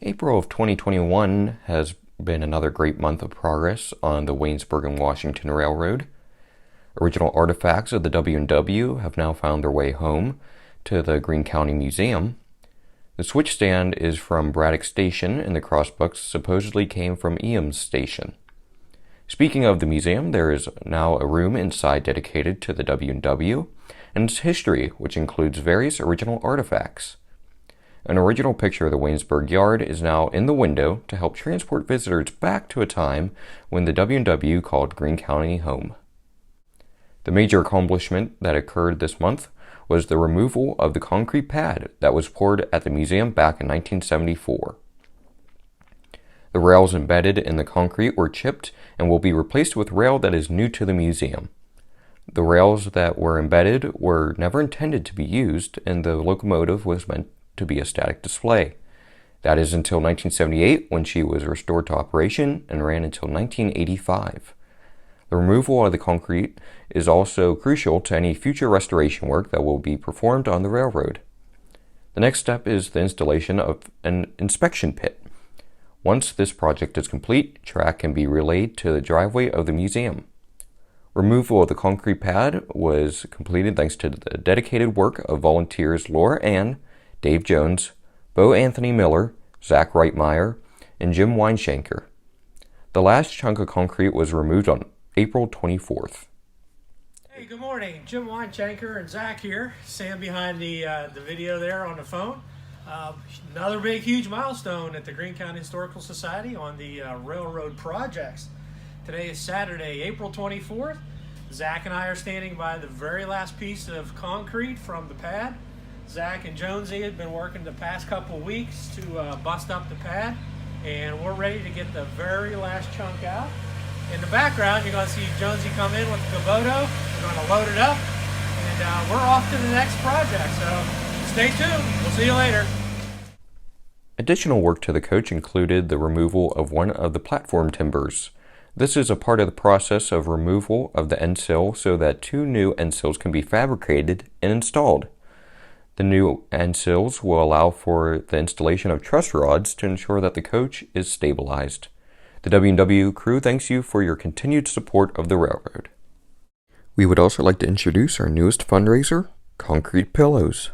April of 2021 has been another great month of progress on the Waynesburg and Washington Railroad. Original artifacts of the W&W have now found their way home to the Greene County Museum. The switch stand is from Braddock Station, and the crossbucks supposedly came from Eames Station. Speaking of the museum, there is now a room inside dedicated to the W&W and its history, which includes various original artifacts. An original picture of the Waynesburg yard is now in the window to help transport visitors back to a time when the W&W called Greene County home. The major accomplishment that occurred this month was the removal of the concrete pad that was poured at the museum back in 1974. The rails embedded in the concrete were chipped and will be replaced with rail that is new to the museum. The rails that were embedded were never intended to be used, and the locomotive was meant to be a static display. That is until 1978, when she was restored to operation and ran until 1985. The removal of the concrete is also crucial to any future restoration work that will be performed on the railroad. The next step is the installation of an inspection pit. Once this project is complete, track can be relayed to the driveway of the museum. Removal of the concrete pad was completed thanks to the dedicated work of volunteers Laura Ann, Dave Jones, Beau Anthony Miller, Zach Reitmeyer, and Jim Weinschenker. The last chunk of concrete was removed on April 24th. Hey, good morning. Jim Weinschenker and Zach here. Sam behind the video there on the phone. Another big, huge milestone at the Greene County Historical Society on the railroad projects. Today is Saturday, April 24th. Zach and I are standing by the very last piece of concrete from the pad. Zach and Jonesy have been working the past couple weeks to bust up the pad, and we're ready to get the very last chunk out. In the background, you're going to see Jonesy come in with the Kubota. We're going to load it up, and we're off to the next project, so stay tuned. We'll see you later. Additional work to the coach included the removal of one of the platform timbers. This is a part of the process of removal of the end sill so that two new end sills can be fabricated and installed. The new end sills will allow for the installation of truss rods to ensure that the coach is stabilized. The W&W crew thanks you for your continued support of the railroad. We would also like to introduce our newest fundraiser, Concrete Pillows.